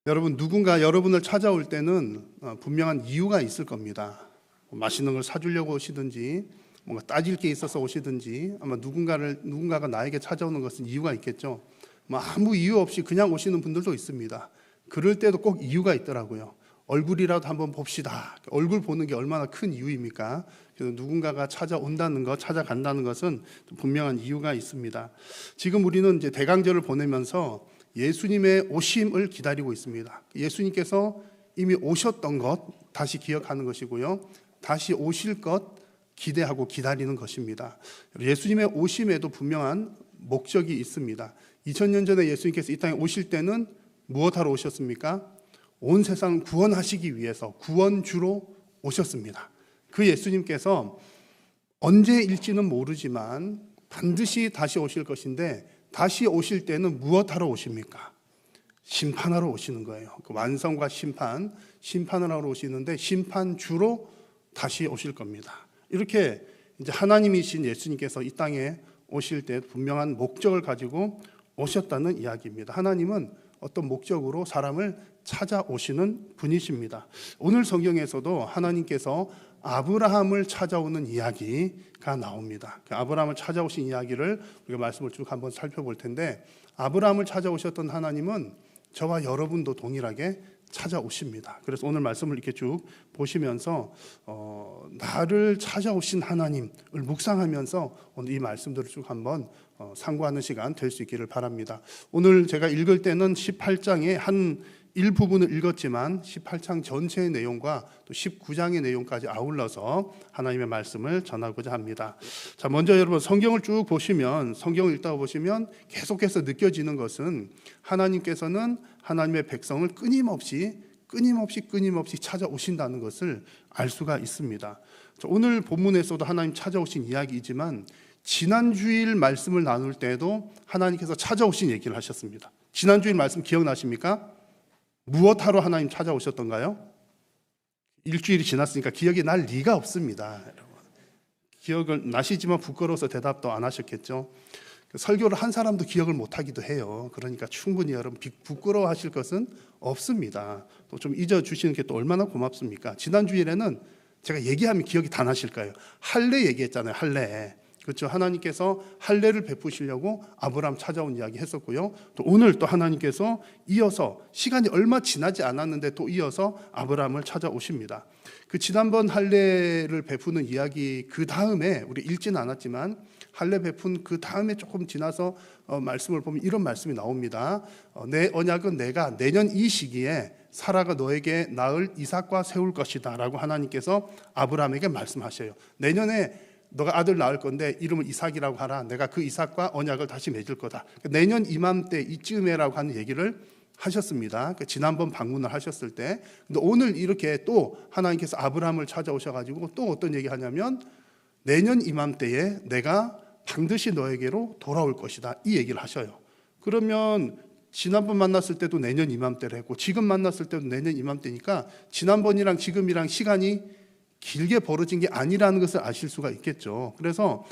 여러분, 누군가 여러분을 찾아올 때는 분명한 이유가 있을 겁니다. 맛있는 걸 사주려고 오시든지, 뭔가 따질 게 있어서 오시든지, 아마 누군가가 나에게 찾아오는 것은 이유가 있겠죠. 아무 이유 없이 그냥 오시는 분들도 있습니다. 그럴 때도 꼭 이유가 있더라고요. 얼굴이라도 한번 봅시다. 얼굴 보는 게 얼마나 큰 이유입니까? 그래서 누군가가 찾아온다는 것, 찾아간다는 것은 분명한 이유가 있습니다. 지금 우리는 이제 대강절을 보내면서 예수님의 오심을 기다리고 있습니다. 예수님께서 이미 오셨던 것 다시 기억하는 것이고요, 다시 오실 것 기대하고 기다리는 것입니다. 예수님의 오심에도 분명한 목적이 있습니다. 2000년 전에 예수님께서 이 땅에 오실 때는 무엇하러 오셨습니까? 온 세상을 구원하시기 위해서 구원주로 오셨습니다. 그 예수님께서 언제일지는 모르지만 반드시 다시 오실 것인데, 다시 오실 때는 무엇하러 오십니까? 심판하러 오시는 거예요. 그 완성과 심판을 하러 오시는데 심판주로 다시 오실 겁니다. 이렇게 이제 하나님이신 예수님께서 이 땅에 오실 때 분명한 목적을 가지고 오셨다는 이야기입니다. 하나님은 어떤 목적으로 사람을 찾아오시는 분이십니다. 오늘 성경에서도 하나님께서 아브라함을 찾아오는 이야기가 나옵니다. 그 아브라함을 찾아오신 이야기를 우리가 말씀을 쭉 한번 살펴볼 텐데, 아브라함을 찾아오셨던 하나님은 저와 여러분도 동일하게 찾아오십니다. 그래서 오늘 말씀을 이렇게 쭉 보시면서 나를 찾아오신 하나님을 묵상하면서 오늘 이 말씀들을 쭉 한번 상고하는 시간 될 수 있기를 바랍니다. 오늘 제가 읽을 때는 18장의 한 일부분을 읽었지만 18장 전체의 내용과 또 19장의 내용까지 아울러서 하나님의 말씀을 전하고자 합니다. 자, 먼저 여러분 성경을 쭉 보시면, 성경을 읽다 보시면 계속해서 느껴지는 것은 하나님께서는 하나님의 백성을 끊임없이 찾아오신다는 것을 알 수가 있습니다. 오늘 본문에서도 하나님 찾아오신 이야기이지만 지난주일 말씀을 나눌 때도 하나님께서 찾아오신 얘기를 하셨습니다. 지난주일 말씀 기억나십니까? 무엇하러 하나님 찾아오셨던가요? 일주일이 지났으니까 기억이 날 리가 없습니다. 여러분, 기억을 나시지만 부끄러워서 대답도 안 하셨겠죠. 설교를 한 사람도 기억을 못하기도 해요. 그러니까 충분히 여러분 부끄러워하실 것은 없습니다. 또 좀 잊어주시는 게 또 얼마나 고맙습니까? 지난주일에는 제가 얘기하면 기억이 다 나실까요? 할례 얘기했잖아요. 할례. 그렇죠. 하나님께서 할례를 베푸시려고 아브라함 찾아온 이야기 했었고요. 또 오늘 또 하나님께서 이어서 시간이 얼마 지나지 않았는데 또 이어서 아브라함을 찾아오십니다. 그 지난번 할례를 베푸는 이야기 그 다음에 우리 읽지는 않았지만 할례 베푼 그 다음에 조금 지나서 말씀을 보면 이런 말씀이 나옵니다. 내 언약은 내가 내년 이 시기에 사라가 너에게 낳을 이삭과 세울 것이다 라고 하나님께서 아브라함에게 말씀하셔요. 내년에 너가 아들 낳을 건데 이름을 이삭이라고 하라. 내가 그 이삭과 언약을 다시 맺을 거다. 내년 이맘때 이쯤에라고 하는 얘기를 하셨습니다. 지난번 방문을 하셨을 때. 근데 오늘 이렇게 또 하나님께서 아브라함을 찾아오셔가지고 또 어떤 얘기 하냐면 내년 이맘때에 내가 반드시 너에게로 돌아올 것이다. 이 얘기를 하셔요. 그러면 지난번 만났을 때도 내년 이맘때를 했고 지금 만났을 때도 내년 이맘때니까 지난번이랑 지금이랑 시간이 길게 벌어진 게 아니라는 것을 아실 수가 있겠죠. 그래서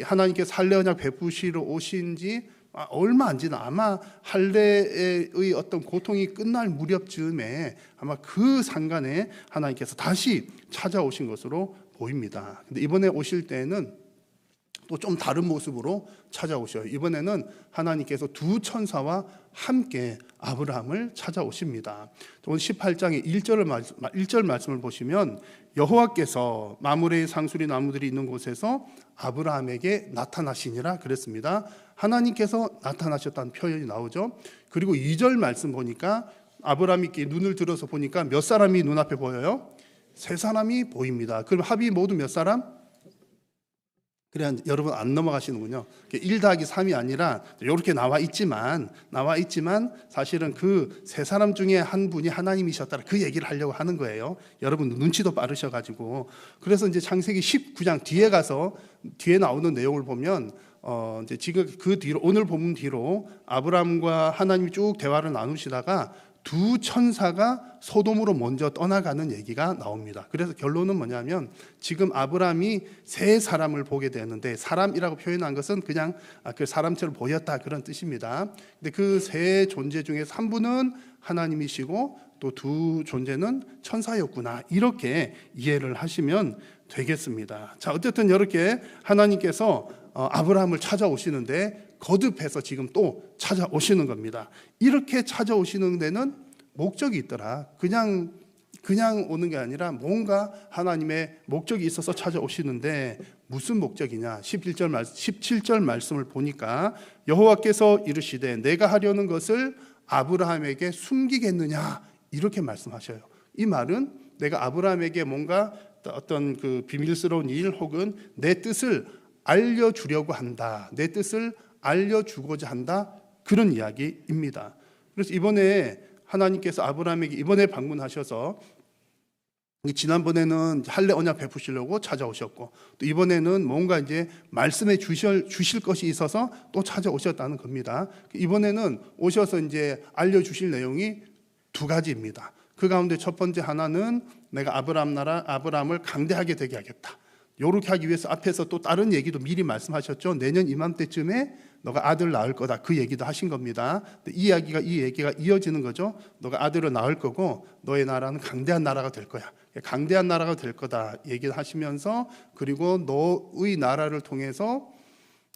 하나님께서 할례 언약 베푸시러 오신 지 얼마 안 지나 아마 할례의 어떤 고통이 끝날 무렵쯤에 아마 그 상간에 하나님께서 다시 찾아오신 것으로 보입니다. 근데 이번에 오실 때는 또 좀 다른 모습으로 찾아오셔요. 이번에는 하나님께서 두 천사와 함께 아브라함을 찾아오십니다. 오늘 18장의 1절 말씀을 보시면 여호와께서 마므레의 상수리 나무들이 있는 곳에서 아브라함에게 나타나시니라 그랬습니다. 하나님께서 나타나셨다는 표현이 나오죠. 그리고 2절 말씀 보니까 아브라함이 눈을 들어서 보니까 몇 사람이 눈앞에 보여요? 3사람이 보입니다. 그럼 합이 모두 몇 사람? 그래야 여러분 안 넘어가시는군요. 1 더하기 3이 아니라 이렇게 나와 있지만 사실은 그 3사람 중에 한 분이 하나님이셨다 그 얘기를 하려고 하는 거예요. 여러분 눈치도 빠르셔가지고. 그래서 이제 창세기 19장 뒤에 가서 뒤에 나오는 내용을 보면 이제 지금 그 뒤로 오늘 본문 뒤로 아브라함과 하나님이 쭉 대화를 나누시다가 두 천사가 소돔으로 먼저 떠나가는 얘기가 나옵니다. 그래서 결론은 뭐냐면 지금 아브라함이 세 사람을 보게 되는데, 사람이라고 표현한 것은 그냥 그 사람처럼 보였다 그런 뜻입니다. 근데 그 세 존재 중에서 한 분은 하나님이시고 또 두 존재는 천사였구나, 이렇게 이해를 하시면 되겠습니다. 자, 어쨌든 이렇게 하나님께서 아브라함을 찾아오시는데 거듭해서 지금 또 찾아오시는 겁니다. 이렇게 찾아오시는 데는 목적이 있더라. 그냥 오는 게 아니라 뭔가 하나님의 목적이 있어서 찾아오시는데 무슨 목적이냐? 17절 말씀을 보니까 여호와께서 이르시되 내가 하려는 것을 아브라함에게 숨기겠느냐, 이렇게 말씀하셔요. 이 말은 내가 아브라함에게 뭔가 어떤 그 비밀스러운 일 혹은 내 뜻을 알려주려고 한다, 내 뜻을 알려주고자 한다, 그런 이야기입니다. 그래서 이번에 하나님께서 아브라함에게 이번에 방문하셔서 지난번에는 할례 언약 베푸시려고 찾아오셨고 또 이번에는 뭔가 이제 말씀해 주실 것이 있어서 또 찾아오셨다는 겁니다. 이번에는 오셔서 이제 알려주실 내용이 두 가지입니다. 그 가운데 첫 번째 하나는 내가 아브라함을 강대하게 되게 하겠다. 요렇게 하기 위해서 앞에서 또 다른 얘기도 미리 말씀하셨죠. 내년 이맘때쯤에 너가 아들 낳을 거다, 그 얘기도 하신 겁니다. 이 얘기가 이어지는 거죠. 너가 아들을 낳을 거고 너의 나라는 강대한 나라가 될 거야, 강대한 나라가 될 거다 얘기를 하시면서, 그리고 너의 나라를 통해서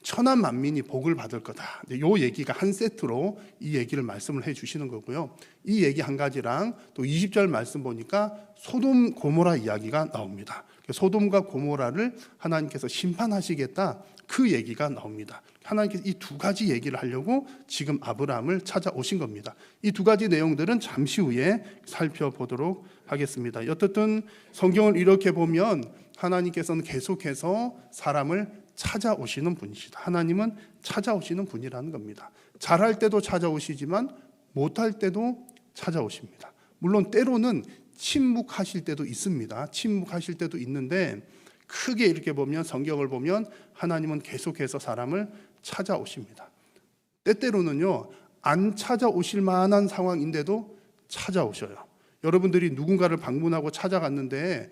천한 만민이 복을 받을 거다, 요 얘기가 한 세트로 이 얘기를 말씀을 해 주시는 거고요. 이 얘기 한 가지랑 또 20절 말씀 보니까 소돔 고모라 이야기가 나옵니다. 소돔과 고모라를 하나님께서 심판하시겠다, 그 얘기가 나옵니다. 하나님께서 이 두 가지 얘기를 하려고 지금 아브라함을 찾아오신 겁니다. 이 두 가지 내용들은 잠시 후에 살펴보도록 하겠습니다. 어쨌든 성경을 이렇게 보면 하나님께서는 계속해서 사람을 찾아오시는 분이시다. 하나님은 찾아오시는 분이라는 겁니다. 잘할 때도 찾아오시지만 못할 때도 찾아오십니다. 물론 때로는 침묵하실 때도 있습니다. 침묵하실 때도 있는데 크게 이렇게 보면, 성경을 보면 하나님은 계속해서 사람을 찾아오십니다. 때때로는요, 안 찾아오실 만한 상황인데도 찾아오셔요. 여러분들이 누군가를 방문하고 찾아갔는데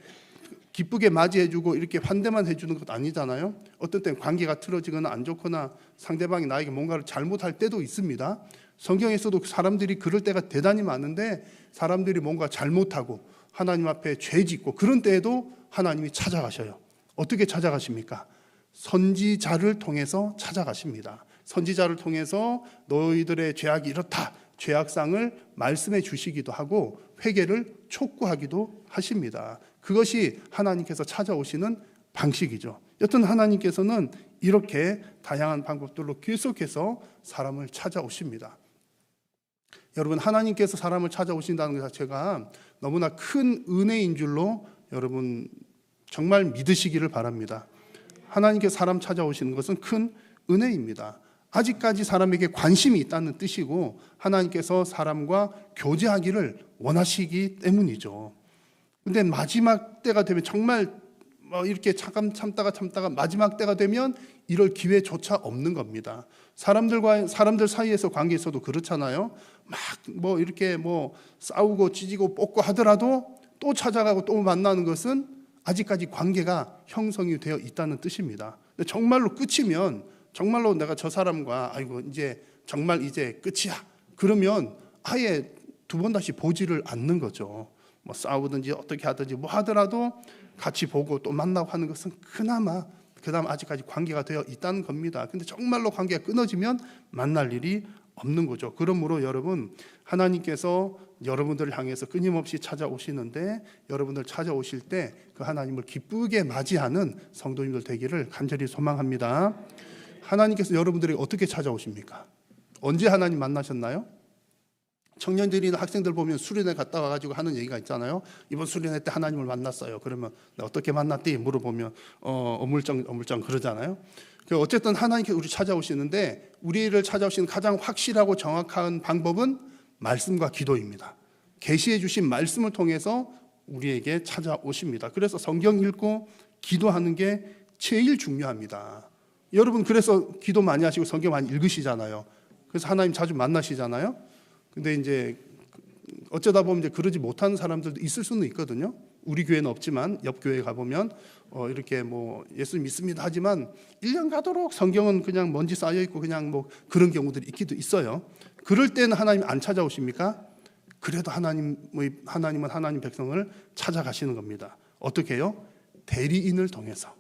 기쁘게 맞이해주고 이렇게 환대만 해주는 것 아니잖아요. 어떤 때는 관계가 틀어지거나 안 좋거나 상대방이 나에게 뭔가를 잘못할 때도 있습니다. 성경에서도 사람들이 그럴 때가 대단히 많은데, 사람들이 뭔가 잘못하고 하나님 앞에 죄 짓고 그런 때에도 하나님이 찾아가셔요. 어떻게 찾아가십니까? 선지자를 통해서 찾아가십니다. 선지자를 통해서 너희들의 죄악이 이렇다, 죄악상을 말씀해 주시기도 하고 회개를 촉구하기도 하십니다. 그것이 하나님께서 찾아오시는 방식이죠. 여튼 하나님께서는 이렇게 다양한 방법들로 계속해서 사람을 찾아오십니다. 여러분, 하나님께서 사람을 찾아오신다는 것 자체가 너무나 큰 은혜인 줄로 여러분 정말 믿으시기를 바랍니다. 하나님께서 사람 찾아오시는 것은 큰 은혜입니다. 아직까지 사람에게 관심이 있다는 뜻이고 하나님께서 사람과 교제하기를 원하시기 때문이죠. 근데 마지막 때가 되면 정말 이렇게 참다가 마지막 때가 되면 이럴 기회조차 없는 겁니다. 사람들 사이에서 관계에서도 그렇잖아요. 막 이렇게 싸우고 찢고 뽑고 하더라도 또 찾아가고 또 만나는 것은 아직까지 관계가 형성이 되어 있다는 뜻입니다. 근데 정말로 끝이면, 정말로 내가 저 사람과 이제 정말 이제 끝이야, 그러면 아예 두 번 다시 보지를 않는 거죠. 싸우든지 어떻게 하든지 하더라도 같이 보고 또 만나고 하는 것은 그나마 아직까지 관계가 되어 있다는 겁니다. 근데 정말로 관계가 끊어지면 만날 일이 없는 거죠. 그러므로 여러분, 하나님께서 여러분들을 향해서 끊임없이 찾아오시는데, 여러분들 찾아오실 때 그 하나님을 기쁘게 맞이하는 성도님들 되기를 간절히 소망합니다. 하나님께서 여러분들에게 어떻게 찾아오십니까? 언제 하나님 만나셨나요? 청년들이나 학생들 보면 수련회 갔다 와가지고 하는 얘기가 있잖아요. 이번 수련회 때 하나님을 만났어요. 그러면 어떻게 만났대? 물어보면 어물쩡 그러잖아요. 어쨌든 하나님께서 우리 찾아오시는데, 우리를 찾아오시는 가장 확실하고 정확한 방법은 말씀과 기도입니다. 계시해 주신 말씀을 통해서 우리에게 찾아오십니다. 그래서 성경 읽고 기도하는 게 제일 중요합니다. 여러분 그래서 기도 많이 하시고 성경 많이 읽으시잖아요. 그래서 하나님 자주 만나시잖아요. 근데 이제 어쩌다 보면 이제 그러지 못하는 사람들도 있을 수는 있거든요. 우리 교회는 없지만 옆 교회에 가보면 이렇게 뭐 예수 믿습니다 하지만 1년 가도록 성경은 그냥 먼지 쌓여 있고 그냥 뭐 그런 경우들이 있기도 있어요. 그럴 때는 하나님 안 찾아오십니까? 그래도 하나님은 하나님 백성을 찾아가시는 겁니다. 어떻게 해요? 대리인을 통해서.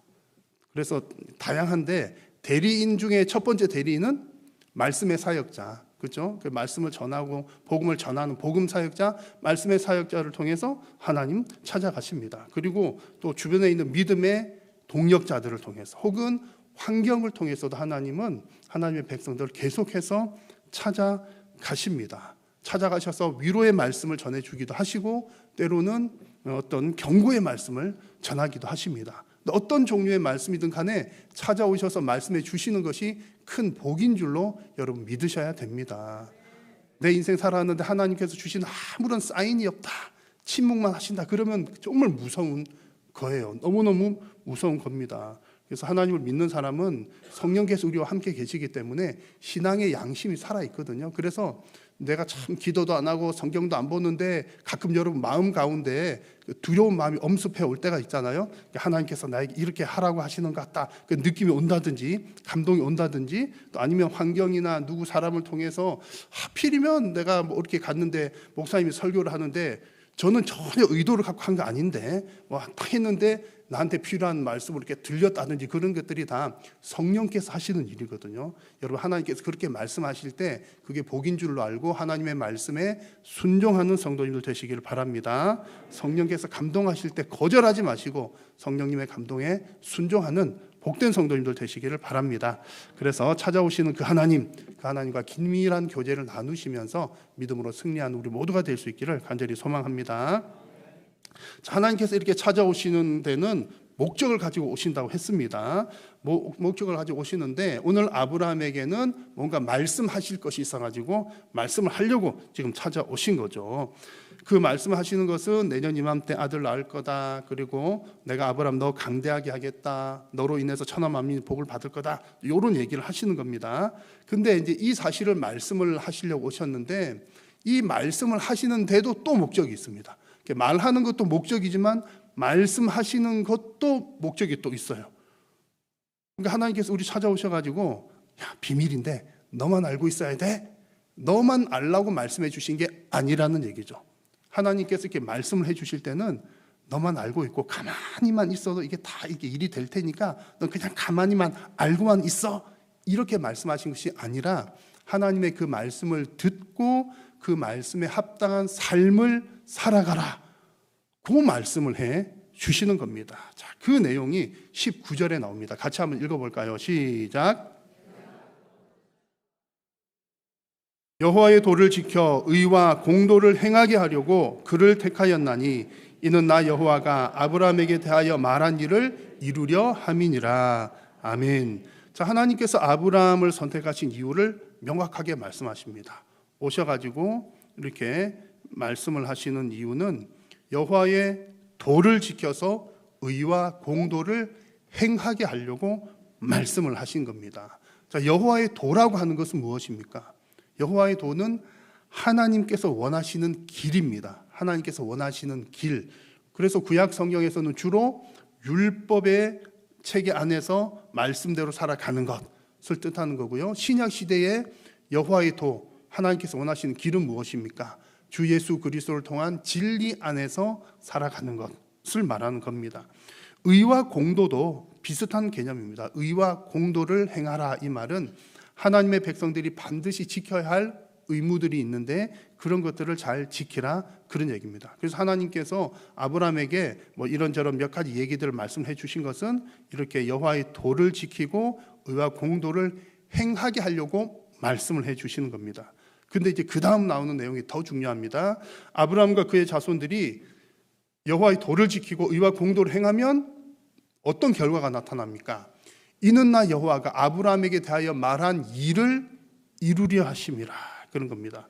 그래서 다양한데 대리인 중에 첫 번째 대리인은 말씀의 사역자, 그렇죠? 그 말씀을 전하고 복음을 전하는 복음 사역자, 말씀의 사역자를 통해서 하나님 찾아가십니다. 그리고 또 주변에 있는 믿음의 동력자들을 통해서 혹은 환경을 통해서도 하나님은 하나님의 백성들을 계속해서 찾아가십니다. 찾아가셔서 위로의 말씀을 전해주기도 하시고 때로는 어떤 경고의 말씀을 전하기도 하십니다. 어떤 종류의 말씀이든 간에 찾아오셔서 말씀해 주시는 것이 큰 복인 줄로 여러분 믿으셔야 됩니다. 내 인생 살아왔는데 하나님께서 주신 아무런 사인이 없다, 침묵만 하신다, 그러면 정말 무서운 거예요. 너무너무 무서운 겁니다. 그래서 하나님을 믿는 사람은 성령께서 우리와 함께 계시기 때문에 신앙의 양심이 살아있거든요. 그래서 내가 참 기도도 안 하고 성경도 안 보는데 가끔 여러분 마음 가운데 두려운 마음이 엄습해 올 때가 있잖아요. 하나님께서 나에게 이렇게 하라고 하시는 것 같다, 그 느낌이 온다든지 감동이 온다든지, 또 아니면 환경이나 누구 사람을 통해서 하필이면 내가 뭐 이렇게 갔는데 목사님이 설교를 하는데 저는 전혀 의도를 갖고 한 거 아닌데 딱 했는데 나한테 필요한 말씀을 이렇게 들렸다든지, 그런 것들이 다 성령께서 하시는 일이거든요. 여러분 하나님께서 그렇게 말씀하실 때 그게 복인 줄로 알고 하나님의 말씀에 순종하는 성도님들 되시기를 바랍니다. 성령께서 감동하실 때 거절하지 마시고 성령님의 감동에 순종하는 복된 성도님들 되시기를 바랍니다. 그래서 찾아오시는 그 하나님과 긴밀한 교제를 나누시면서 믿음으로 승리하는 우리 모두가 될 수 있기를 간절히 소망합니다. 하나님께서 이렇게 찾아오시는 데는 목적을 가지고 오신다고 했습니다. 목적을 가지고 오시는데 오늘 아브라함에게는 뭔가 말씀하실 것이 있어가지고 말씀을 하려고 지금 찾아오신 거죠. 그 말씀하시는 것은 내년 이맘때 아들 낳을 거다, 그리고 내가 아브라함 너 강대하게 하겠다, 너로 인해서 천하 만민이 복을 받을 거다, 이런 얘기를 하시는 겁니다. 근데 이제 이 사실을 말씀을 하시려고 오셨는데 이 말씀을 하시는데도 또 목적이 있습니다. 말하는 것도 목적이지만 말씀하시는 것도 목적이 또 있어요. 그러니까 하나님께서 우리 찾아오셔가지고 야, 비밀인데 너만 알고 있어야 돼, 너만 알라고 말씀해 주신 게 아니라는 얘기죠. 하나님께서 이렇게 말씀을 해 주실 때는 너만 알고 있고 가만히만 있어도 이게 다 이게 일이 될 테니까 넌 그냥 가만히만 알고만 있어, 이렇게 말씀하신 것이 아니라 하나님의 그 말씀을 듣고 그 말씀에 합당한 삶을 살아가라, 그 말씀을 해 주시는 겁니다. 자, 그 내용이 19절에 나옵니다. 같이 한번 읽어볼까요? 시작. 여호와의 도를 지켜 의와 공도를 행하게 하려고 그를 택하였나니 이는 나 여호와가 아브라함에게 대하여 말한 일을 이루려 함이니라. 아멘. 자, 하나님께서 아브라함을 선택하신 이유를 명확하게 말씀하십니다. 오셔가지고 이렇게 말씀을 하시는 이유는 여호와의 도를 지켜서 의와 공도를 행하게 하려고 말씀을 하신 겁니다. 자, 여호와의 도라고 하는 것은 무엇입니까? 여호와의 도는 하나님께서 원하시는 길입니다. 하나님께서 원하시는 길. 그래서 구약 성경에서는 주로 율법의 체계 안에서 말씀대로 살아가는 것을 뜻하는 거고요. 신약 시대에 여호와의 도, 하나님께서 원하시는 길은 무엇입니까? 주 예수 그리스도를 통한 진리 안에서 살아가는 것을 말하는 겁니다. 의와 공도도 비슷한 개념입니다. 의와 공도를 행하라, 이 말은 하나님의 백성들이 반드시 지켜야 할 의무들이 있는데 그런 것들을 잘 지키라, 그런 얘기입니다. 그래서 하나님께서 아브라함에게 뭐 이런저런 몇 가지 얘기들을 말씀해 주신 것은 이렇게 여호와의 도를 지키고 의와 공도를 행하게 하려고 말씀을 해 주시는 겁니다. 근데 이제 그 다음 나오는 내용이 더 중요합니다. 아브라함과 그의 자손들이 여호와의 도를 지키고 의와 공도를 행하면 어떤 결과가 나타납니까? 이는 나 여호와가 아브라함에게 대하여 말한 일을 이루려 하심이라, 그런 겁니다.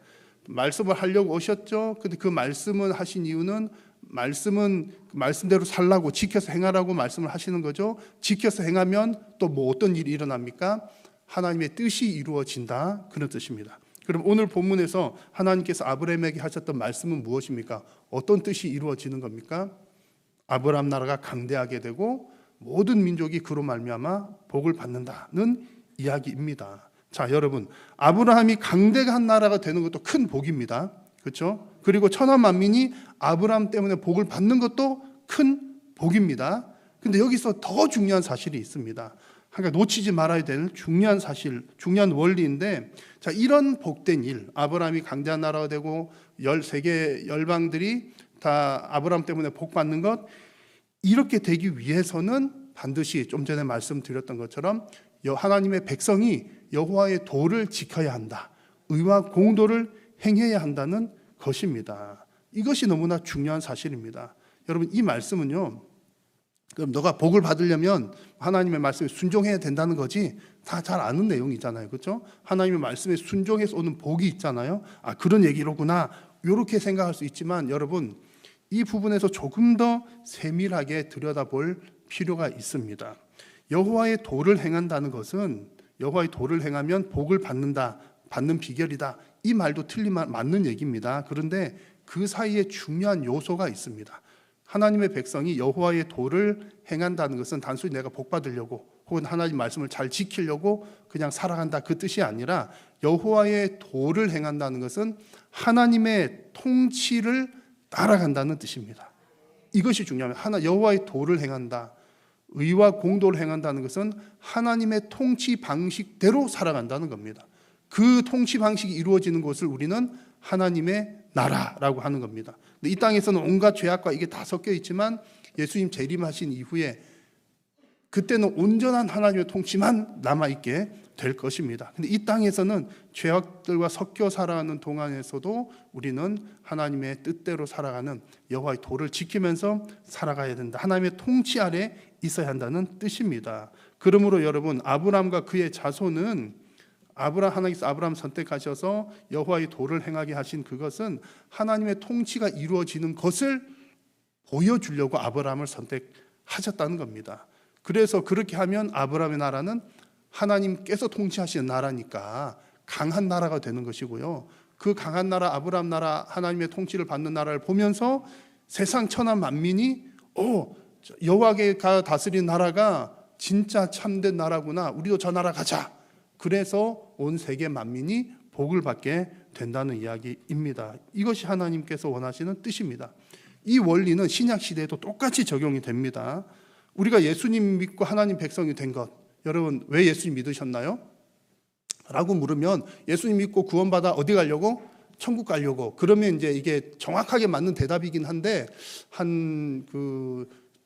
말씀을 하려고 오셨죠. 근데 그 말씀을 하신 이유는 말씀은 말씀대로 살라고 지켜서 행하라고 말씀을 하시는 거죠. 지켜서 행하면 또 뭐 어떤 일이 일어납니까? 하나님의 뜻이 이루어진다, 그런 뜻입니다. 그럼 오늘 본문에서 하나님께서 아브라함에게 하셨던 말씀은 무엇입니까? 어떤 뜻이 이루어지는 겁니까? 아브라함 나라가 강대하게 되고 모든 민족이 그로 말미암아 복을 받는다는 이야기입니다. 자, 여러분, 아브라함이 강대한 나라가 되는 것도 큰 복입니다. 그렇죠? 그리고 천하 만민이 아브라함 때문에 복을 받는 것도 큰 복입니다. 근데 여기서 더 중요한 사실이 있습니다. 그러니까 놓치지 말아야 될 중요한 사실, 중요한 원리인데, 자, 이런 복된 일, 아브라함이 강대한 나라가 되고 13개 열방들이 다 아브라함 때문에 복 받는 것, 이렇게 되기 위해서는 반드시 좀 전에 말씀드렸던 것처럼 하나님의 백성이 여호와의 도를 지켜야 한다, 의와 공도를 행해야 한다는 것입니다. 이것이 너무나 중요한 사실입니다. 여러분, 이 말씀은요, 그럼 너가 복을 받으려면 하나님의 말씀에 순종해야 된다는 거지, 다 잘 아는 내용이잖아요. 그렇죠? 하나님의 말씀에 순종해서 오는 복이 있잖아요. 아, 그런 얘기로구나, 이렇게 생각할 수 있지만, 여러분, 이 부분에서 조금 더 세밀하게 들여다볼 필요가 있습니다. 여호와의 도를 행한다는 것은, 여호와의 도를 행하면 복을 받는다, 받는 비결이다, 이 말도 맞는 얘기입니다. 그런데 그 사이에 중요한 요소가 있습니다. 하나님의 백성이 여호와의 도를 행한다는 것은 단순히 내가 복 받으려고 혹은 하나님 말씀을 잘 지키려고 그냥 살아간다, 그 뜻이 아니라, 여호와의 도를 행한다는 것은 하나님의 통치를 따라간다는 뜻입니다. 이것이 중요합니다. 여호와의 도를 행한다, 의와 공도를 행한다는 것은 하나님의 통치 방식대로 살아간다는 겁니다. 그 통치 방식이 이루어지는 곳을 우리는 하나님의 나라라고 하는 겁니다. 이 땅에서는 온갖 죄악과 이게 다 섞여 있지만 예수님 재림하신 이후에 그때는 온전한 하나님의 통치만 남아있게 될 것입니다. 근데 이 땅에서는 죄악들과 섞여 살아가는 동안에서도 우리는 하나님의 뜻대로 살아가는 여호와의 도를 지키면서 살아가야 된다, 하나님의 통치 아래 있어야 한다는 뜻입니다. 그러므로 여러분, 아브라함과 그의 자손은, 하나님께서 아브라함 선택하셔서 여호와의 도를 행하게 하신 그것은 하나님의 통치가 이루어지는 것을 보여주려고 아브라함을 선택하셨다는 겁니다. 그래서 그렇게 하면 아브라함의 나라는 하나님께서 통치하시는 나라니까 강한 나라가 되는 것이고요. 그 강한 나라, 아브라함 나라, 하나님의 통치를 받는 나라를 보면서 세상 천하 만민이 여호와가 다스리는 나라가 진짜 참된 나라구나, 우리도 저 나라 가자, 그래서 온 세계 만민이 복을 받게 된다는 이야기입니다. 이것이 하나님께서 원하시는 뜻입니다. 이 원리는 신약 시대에도 똑같이 적용이 됩니다. 우리가 예수님 믿고 하나님 백성이 된 것, 여러분 왜 예수님 믿으셨나요? 라고 물으면, 예수님 믿고 구원받아 어디 가려고? 천국 가려고. 그러면 이제 이게 정확하게 맞는 대답이긴 한데, 한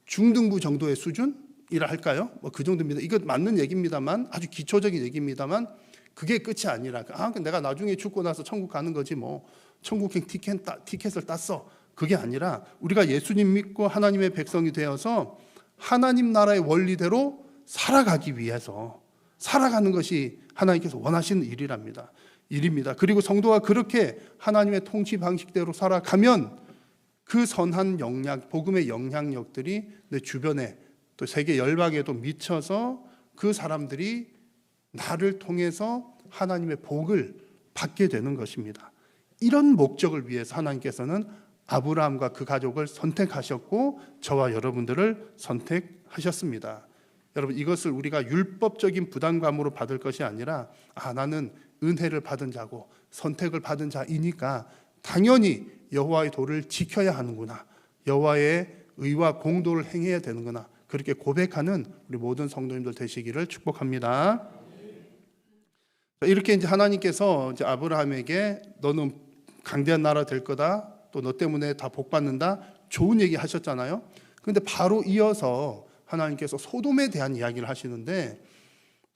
중등부 정도의 수준이라 할까요? 그 정도입니다. 이거 맞는 얘기입니다만, 아주 기초적인 얘기입니다만, 그게 끝이 아니라, 내가 나중에 죽고 나서 천국 가는 거지 뭐, 천국행 티켓을 땄어, 그게 아니라, 우리가 예수님 믿고 하나님의 백성이 되어서 하나님 나라의 원리대로 살아가기 위해서 살아가는 것이 하나님께서 원하시는 일입니다. 그리고 성도가 그렇게 하나님의 통치 방식대로 살아가면 그 선한 복음의 영향력들이 내 주변에, 또 세계 열방에도 미쳐서 그 사람들이 나를 통해서 하나님의 복을 받게 되는 것입니다. 이런 목적을 위해서 하나님께서는 아브라함과 그 가족을 선택하셨고 저와 여러분들을 선택하셨습니다. 여러분, 이것을 우리가 율법적인 부담감으로 받을 것이 아니라, 나는 은혜를 받은 자고 선택을 받은 자이니까 당연히 여호와의 도를 지켜야 하는구나, 여호와의 의와 공도를 행해야 되는구나, 그렇게 고백하는 우리 모든 성도님들 되시기를 축복합니다. 이렇게 이제 하나님께서 이제 아브라함에게 너는 강대한 나라 될 거다, 또 너 때문에 다 복 받는다, 좋은 얘기 하셨잖아요. 그런데 바로 이어서 하나님께서 소돔에 대한 이야기를 하시는데,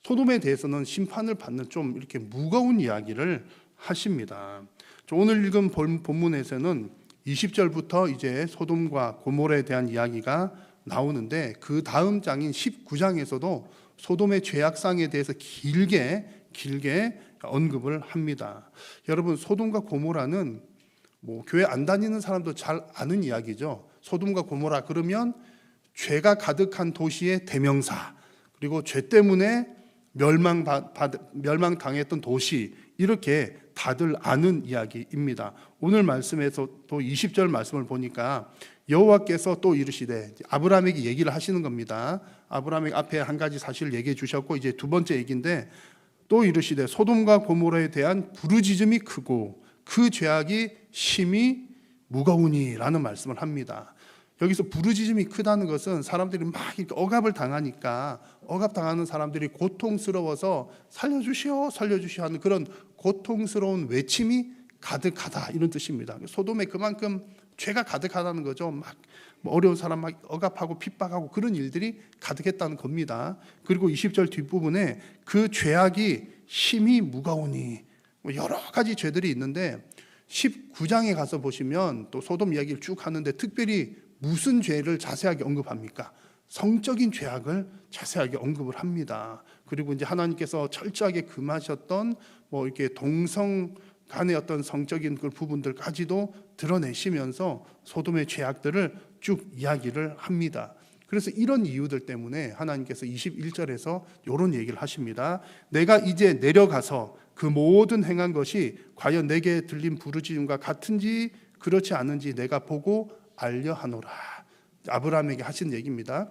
소돔에 대해서는 심판을 받는 좀 이렇게 무거운 이야기를 하십니다. 오늘 읽은 본문에서는 20절부터 이제 소돔과 고모라에 대한 이야기가 나오는데, 그 다음 장인 19장에서도 소돔의 죄악상에 대해서 길게 언급을 합니다. 여러분, 소돔과 고모라는 교회 안 다니는 사람도 잘 아는 이야기죠. 소돔과 고모라 그러면 죄가 가득한 도시의 대명사, 그리고 죄 때문에 멸망당했던 도시, 이렇게 다들 아는 이야기입니다. 오늘 말씀에서 또 20절 말씀을 보니까 여호와께서 또 이르시되, 아브라함에게 얘기를 하시는 겁니다. 아브라함에게 앞에 한 가지 사실을 얘기해 주셨고 이제 두 번째 얘기인데, 또 이르시되 소돔과 고모라에 대한 부르짖음이 크고 그 죄악이 심히 무거우니라는 말씀을 합니다. 여기서 부르짖음이 크다는 것은 사람들이 막 이렇게 억압을 당하니까 억압당하는 사람들이 고통스러워서 살려주시오 살려주시오 하는 그런 고통스러운 외침이 가득하다, 이런 뜻입니다. 소돔에 그만큼 죄가 가득하다는 거죠. 막 어려운 사람 막 억압하고 핍박하고 그런 일들이 가득했다는 겁니다. 그리고 20절 뒷부분에 그 죄악이 심히 무거우니, 여러 가지 죄들이 있는데 19장에 가서 보시면 또 소돔 이야기를 쭉 하는데 특별히 무슨 죄를 자세하게 언급합니까? 성적인 죄악을 자세하게 언급을 합니다. 그리고 이제 하나님께서 철저하게 금하셨던 이렇게 동성 간의 어떤 성적인 그 부분들까지도 드러내시면서 소돔의 죄악들을 쭉 이야기를 합니다. 그래서 이런 이유들 때문에 하나님께서 21절에서 이런 얘기를 하십니다. 내가 이제 내려가서 그 모든 행한 것이 과연 내게 들린 부르짖음과 같은지 그렇지 않은지 내가 보고 알려 하노라. 아브라함에게 하신 얘기입니다.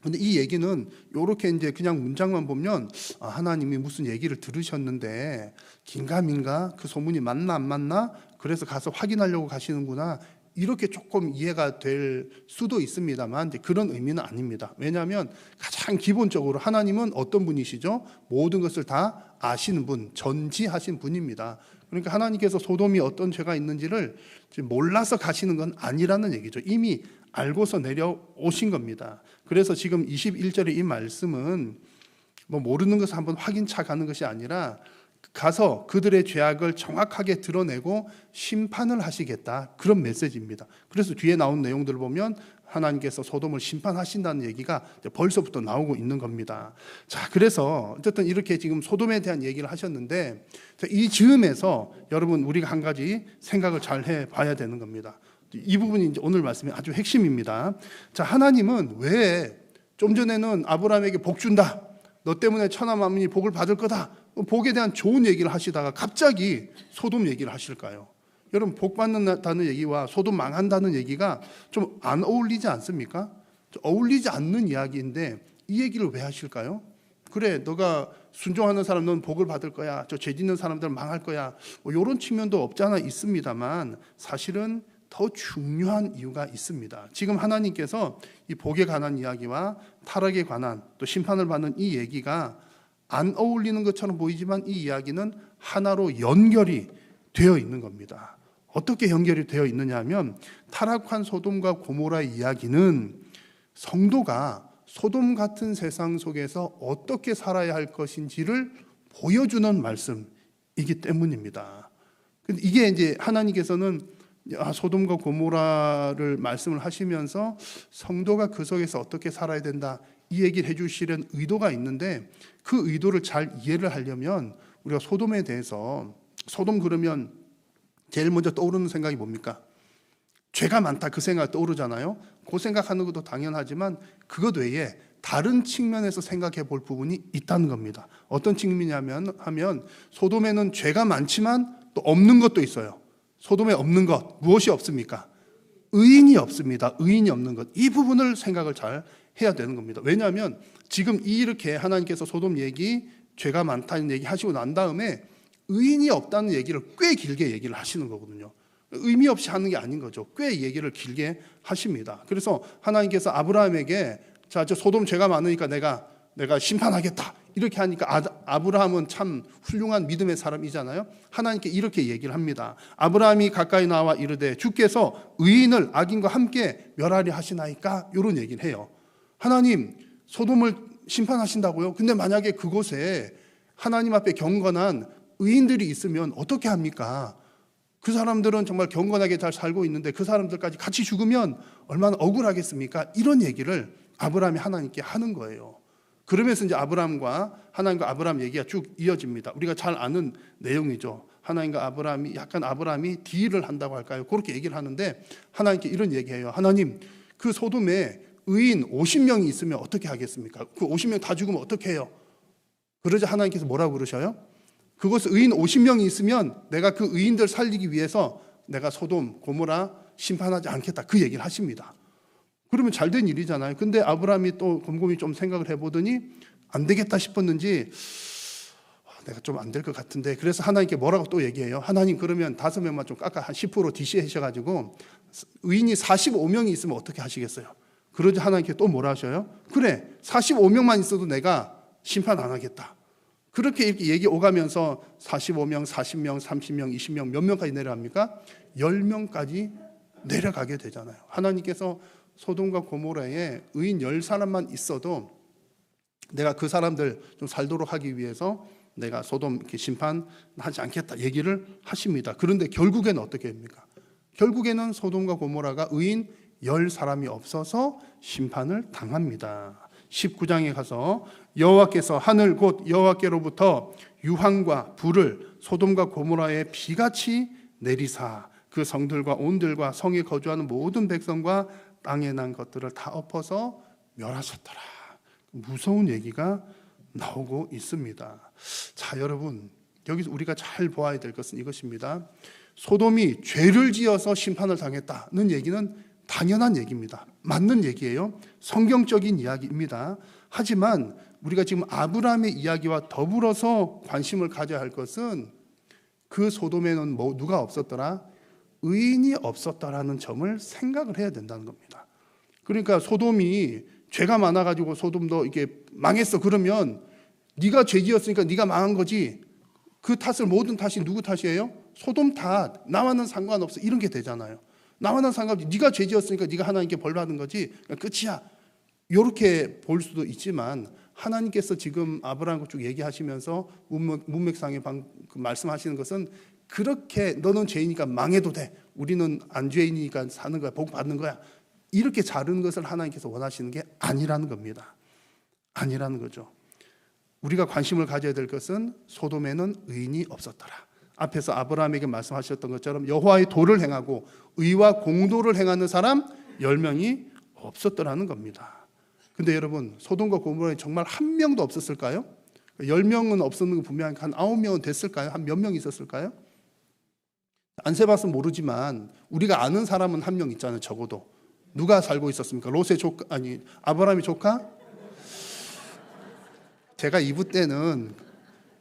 근데 이 얘기는 이렇게 이제 그냥 문장만 보면 하나님이 무슨 얘기를 들으셨는데 긴가민가 그 소문이 맞나 안 맞나 그래서 가서 확인하려고 가시는구나, 이렇게 조금 이해가 될 수도 있습니다만 그런 의미는 아닙니다. 왜냐하면 가장 기본적으로 하나님은 어떤 분이시죠? 모든 것을 다 아시는 분, 전지하신 분입니다. 그러니까 하나님께서 소돔이 어떤 죄가 있는지를 몰라서 가시는 건 아니라는 얘기죠. 이미 알고서 내려오신 겁니다. 그래서 지금 21절의 이 말씀은 모르는 것을 한번 확인차 가는 것이 아니라 가서 그들의 죄악을 정확하게 드러내고 심판을 하시겠다, 그런 메시지입니다. 그래서 뒤에 나온 내용들을 보면 하나님께서 소돔을 심판하신다는 얘기가 벌써부터 나오고 있는 겁니다. 자, 그래서 어쨌든 이렇게 지금 소돔에 대한 얘기를 하셨는데 이 즈음에서 여러분 우리가 한 가지 생각을 잘 해봐야 되는 겁니다. 이 부분이 이제 오늘 말씀의 아주 핵심입니다. 자, 하나님은 왜 좀 전에는 아브라함에게 복 준다, 너 때문에 천하 만민이 복을 받을 거다, 복에 대한 좋은 얘기를 하시다가 갑자기 소돔 얘기를 하실까요? 여러분, 복 받는다는 얘기와 소돔 망한다는 얘기가 좀 안 어울리지 않습니까? 어울리지 않는 이야기인데 이 얘기를 왜 하실까요? 그래, 너가 순종하는 사람 넌 복을 받을 거야, 저 죄 짓는 사람들은 망할 거야, 이런 측면도 없지 않아 있습니다만 사실은 더 중요한 이유가 있습니다. 지금 하나님께서 이 복에 관한 이야기와 타락에 관한 또 심판을 받는 이 얘기가 안 어울리는 것처럼 보이지만 이 이야기는 하나로 연결이 되어 있는 겁니다. 어떻게 연결이 되어 있느냐 하면 타락한 소돔과 고모라의 이야기는 성도가 소돔 같은 세상 속에서 어떻게 살아야 할 것인지를 보여주는 말씀이기 때문입니다. 이게 이제 하나님께서는 소돔과 고모라를 말씀을 하시면서 성도가 그 속에서 어떻게 살아야 된다, 이 얘기를 해주시려는 의도가 있는데 그 의도를 잘 이해를 하려면 우리가 소돔에 대해서, 소돔 그러면 제일 먼저 떠오르는 생각이 뭡니까? 죄가 많다, 그 생각 떠오르잖아요. 그 생각하는 것도 당연하지만 그것 외에 다른 측면에서 생각해 볼 부분이 있다는 겁니다. 어떤 측면이냐면 소돔에는 죄가 많지만 또 없는 것도 있어요. 소돔에 없는 것, 무엇이 없습니까? 의인이 없습니다. 의인이 없는 것, 이 부분을 생각을 잘 해야 되는 겁니다. 왜냐하면 지금 이렇게 하나님께서 소돔 얘기, 죄가 많다는 얘기 하시고 난 다음에 의인이 없다는 얘기를 꽤 길게 얘기를 하시는 거거든요. 의미 없이 하는 게 아닌 거죠. 꽤 얘기를 길게 하십니다. 그래서 하나님께서 아브라함에게 자, 저 소돔 죄가 많으니까 내가 심판하겠다, 이렇게 하니까 아브라함은 참 훌륭한 믿음의 사람이잖아요. 하나님께 이렇게 얘기를 합니다. 아브라함이 가까이 나와 이르되 주께서 의인을 악인과 함께 멸하리 하시나이까, 이런 얘기를 해요. 하나님, 소돔을 심판하신다고요? 근데 만약에 그곳에 하나님 앞에 경건한 의인들이 있으면 어떻게 합니까? 그 사람들은 정말 경건하게 잘 살고 있는데 그 사람들까지 같이 죽으면 얼마나 억울하겠습니까? 이런 얘기를 아브라함이 하나님께 하는 거예요. 그러면서 이제 아브라함과 하나님과 아브라함 얘기가 쭉 이어집니다. 우리가 잘 아는 내용이죠. 하나님과 아브라함이 약간 아브라함이 딜을 한다고 할까요? 그렇게 얘기를 하는데 하나님께 이런 얘기해요. 하나님, 그 소돔에 의인 50명이 있으면 어떻게 하겠습니까? 그 50명 다 죽으면 어떻게 해요? 그러자 하나님께서 뭐라고 그러셔요? 그것을 의인 50명이 있으면 내가 그 의인들 살리기 위해서 내가 소돔, 고모라 심판하지 않겠다. 그 얘기를 하십니다. 그러면 잘된 일이잖아요. 근데 아브라함이 또 곰곰이 좀 생각을 해보더니 안 되겠다 싶었는지 내가 좀 안 될 것 같은데, 그래서 하나님께 뭐라고 또 얘기해요. 하나님, 그러면 5명만 좀 깎아 한 10% DC 하셔가지고 의인이 45명이 있으면 어떻게 하시겠어요? 그러자 하나님께 또 뭐라 하셔요? 그래, 45명만 있어도 내가 심판 안 하겠다. 그렇게 이렇게 얘기 오가면서 45명, 40명, 30명, 20명 몇 명까지 내려갑니까? 10명까지 내려가게 되잖아요. 하나님께서 소돔과 고모라에 의인 10사람만 있어도 내가 그 사람들 좀 살도록 하기 위해서 내가 소돔 이렇게 심판하지 않겠다 얘기를 하십니다. 그런데 결국에는 어떻게 됩니까? 결국에는 소돔과 고모라가 의인 10사람이 없어서 심판을 당합니다. 19장에 가서 여호와께서 하늘 곧 여호와께로부터 유황과 불을 소돔과 고모라에 비같이 내리사 그 성들과 온들과 성에 거주하는 모든 백성과 땅에 난 것들을 다 엎어서 멸하셨더라. 무서운 얘기가 나오고 있습니다. 자, 여러분, 여기서 우리가 잘 보아야 될 것은 이것입니다. 소돔이 죄를 지어서 심판을 당했다는 얘기는 당연한 얘기입니다. 맞는 얘기예요. 성경적인 이야기입니다. 하지만 우리가 지금 아브라함의 이야기와 더불어서 관심을 가져야 할 것은 그 소돔에는 누가 없었더라? 의인이 없었다라는 점을 생각을 해야 된다는 겁니다. 그러니까 소돔이 죄가 많아가지고 소돔도 이게 망했어. 그러면 네가 죄 지었으니까 네가 망한 거지. 그 탓을 모든 탓이 누구 탓이에요? 소돔 탓. 나와는 상관없어. 이런 게 되잖아요. 나와는 상관없지. 네가 죄 지었으니까 네가 하나님께 벌 받은 거지. 끝이야. 이렇게 볼 수도 있지만 하나님께서 지금 아브라함과 쭉 얘기하시면서 문맥상에 말씀하시는 것은 그렇게 너는 죄이니까 망해도 돼. 우리는 안 죄이니까 사는 거야. 복 받는 거야. 이렇게 자르는 것을 하나님께서 원하시는 게 아니라는 겁니다. 아니라는 거죠. 우리가 관심을 가져야 될 것은 소돔에는 의인이 없었더라. 앞에서 아브라함에게 말씀하셨던 것처럼 여호와의 도를 행하고 의와 공도를 행하는 사람 10명이 없었더라는 겁니다. 근데 여러분, 소돔과 고모라에 정말 한 명도 없었을까요? 10명은 없었는 거 분명히 한 9명은 됐을까요? 한 몇 명 있었을까요? 안 세봐서 모르지만 우리가 아는 사람은 한 명 있잖아요. 적어도. 누가 살고 있었습니까? 롯의 조카, 아니 아브라함의 조카? 제가 2부 때는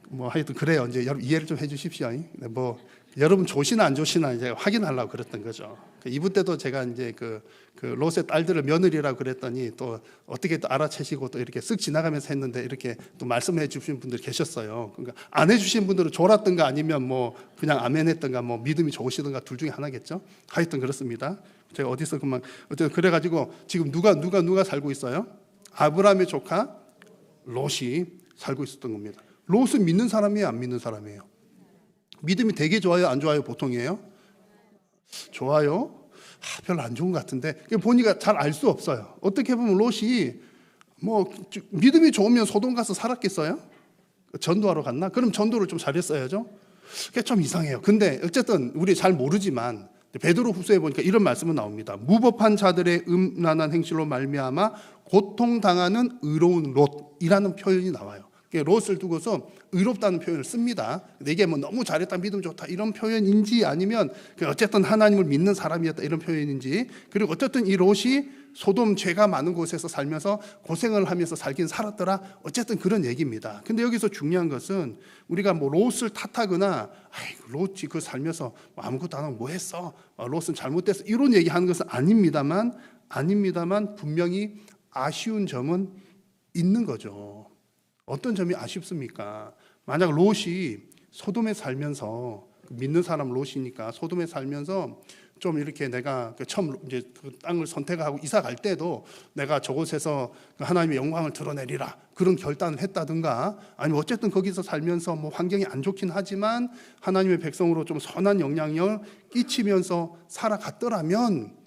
뭐 하여튼 그래요. 이제 여러분 이해를 좀 해주십시오. 뭐 여러분 좋시나 안 좋시나 이제 확인하려고 그랬던 거죠. 2부 때도 제가 이제 그 롯의 딸들을 며느리라고 그랬더니 또 어떻게 또 알아채시고 또 이렇게 쓱 지나가면서 했는데 이렇게 또 말씀해 주신 분들 계셨어요. 그러니까 안 해주신 분들은 졸았던가 아니면 뭐 그냥 아멘했던가 뭐 믿음이 좋으시던가 둘 중에 하나겠죠. 하여튼 그렇습니다. 제가 어디서 그만 어쨌든 그래가지고 지금 누가 살고 있어요? 아브라함의 조카 롯이 살고 있었던 겁니다. 롯은 믿는 사람이에요, 안 믿는 사람이에요? 믿음이 되게 좋아요, 안 좋아요? 보통이에요? 좋아요? 별로 안 좋은 것 같은데 보니까 잘 알 수 없어요. 어떻게 보면 롯이 뭐 믿음이 좋으면 소돔 가서 살았겠어요? 전도하러 갔나? 그럼 전도를 좀 잘했어야죠. 그게 좀 이상해요. 근데 어쨌든 우리 잘 모르지만 베드로 후서에 보니까 이런 말씀은 나옵니다. 무법한 자들의 음란한 행실로 말미암아 고통당하는 의로운 롯이라는 표현이 나와요. 롯을 두고서 의롭다는 표현을 씁니다. 이게 뭐 너무 잘했다, 믿음 좋다 이런 표현인지 아니면 어쨌든 하나님을 믿는 사람이었다 이런 표현인지, 그리고 어쨌든 이 롯이 소돔 죄가 많은 곳에서 살면서 고생을 하면서 살긴 살았더라, 어쨌든 그런 얘기입니다. 근데 여기서 중요한 것은 우리가 뭐 롯을 탓하거나 롯이 그 살면서 아무것도 안 하고 뭐 했어, 롯은 잘못됐어 이런 얘기하는 것은 아닙니다만 분명히 아쉬운 점은 있는 거죠. 어떤 점이 아쉽습니까? 만약 롯이 소돔에 살면서, 믿는 사람 롯이니까 소돔에 살면서 좀 이렇게 내가 처음 이제 그 땅을 선택하고 이사 갈 때도 내가 저곳에서 하나님의 영광을 드러내리라 그런 결단을 했다든가, 아니면 어쨌든 거기서 살면서 뭐 환경이 안 좋긴 하지만 하나님의 백성으로 좀 선한 영향력을 끼치면서 살아갔더라면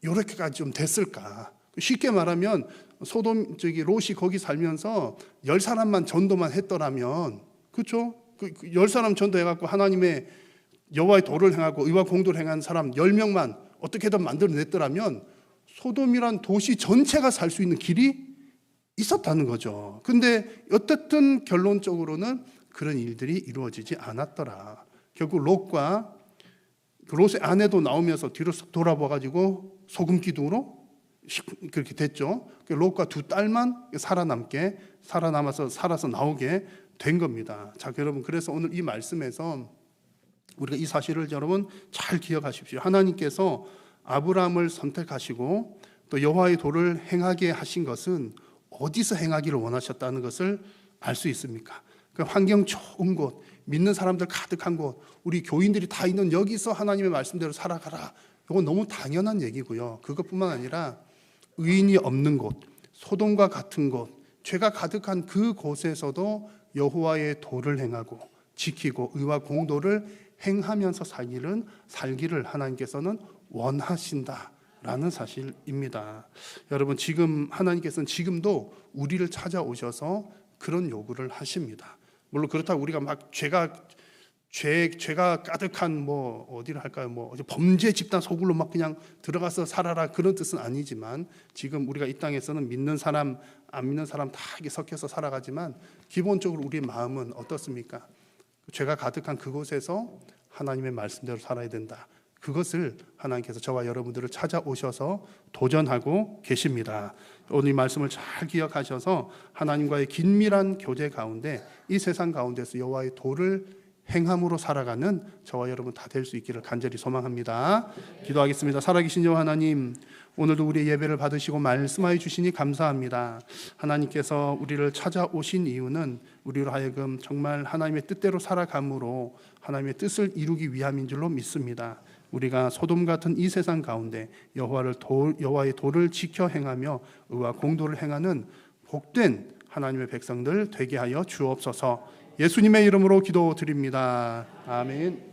이렇게까지 좀 됐을까? 쉽게 말하면 소돔 롯이 거기 살면서 10사람만 전도만 했더라면, 그렇죠? 10사람 전도해갖고 하나님의 여호와의 도를 행하고 의와 공도를 행하는 사람 10명만 어떻게든 만들어냈더라면 소돔이란 도시 전체가 살 수 있는 길이 있었다는 거죠. 근데 어쨌든 결론적으로는 그런 일들이 이루어지지 않았더라. 결국 롯의 아내도 나오면서 뒤로 싹 돌아봐가지고 소금 기둥으로 그렇게 됐죠. 롯과 두 딸만 살아서 나오게 된 겁니다. 자, 여러분, 그래서 오늘 이 말씀에서 우리가 이 사실을 여러분 잘 기억하십시오. 하나님께서 아브라함을 선택하시고 또 여호와의 도를 행하게 하신 것은 어디서 행하기를 원하셨다는 것을 알 수 있습니까? 그 환경 좋은 곳, 믿는 사람들 가득한 곳, 우리 교인들이 다 있는 여기서 하나님의 말씀대로 살아가라. 이건 너무 당연한 얘기고요. 그것뿐만 아니라 의인이 없는 곳, 소돔과 같은 곳, 죄가 가득한 그 곳에서도 여호와의 도를 행하고 지키고 의와 공도를 행하면서 살기를 하나님께서는 원하신다라는 사실입니다. 여러분, 지금 하나님께서는 지금도 우리를 찾아오셔서 그런 요구를 하십니다. 물론 그렇다고 우리가 막 죄가 가득한 어디를 할까요? 범죄 집단 속으로 막 그냥 들어가서 살아라 그런 뜻은 아니지만 지금 우리가 이 땅에서는 믿는 사람, 안 믿는 사람 다 이렇게 섞여서 살아가지만 기본적으로 우리의 마음은 어떻습니까? 죄가 가득한 그곳에서 하나님의 말씀대로 살아야 된다. 그것을 하나님께서 저와 여러분들을 찾아오셔서 도전하고 계십니다. 오늘 이 말씀을 잘 기억하셔서 하나님과의 긴밀한 교제 가운데 이 세상 가운데서 여호와의 도를 행함으로 살아가는 저와 여러분 다 될 수 있기를 간절히 소망합니다. 기도하겠습니다. 살아계신 여호와 하나님, 오늘도 우리의 예배를 받으시고 말씀하여 주시니 감사합니다. 하나님께서 우리를 찾아오신 이유는 우리로 하여금 정말 하나님의 뜻대로 살아감으로 하나님의 뜻을 이루기 위함인 줄로 믿습니다. 우리가 소돔 같은 이 세상 가운데 여호와의 도를 지켜 행하며 의와 공도를 행하는 복된 하나님의 백성들 되게 하여 주옵소서. 예수님의 이름으로 기도드립니다. 아멘.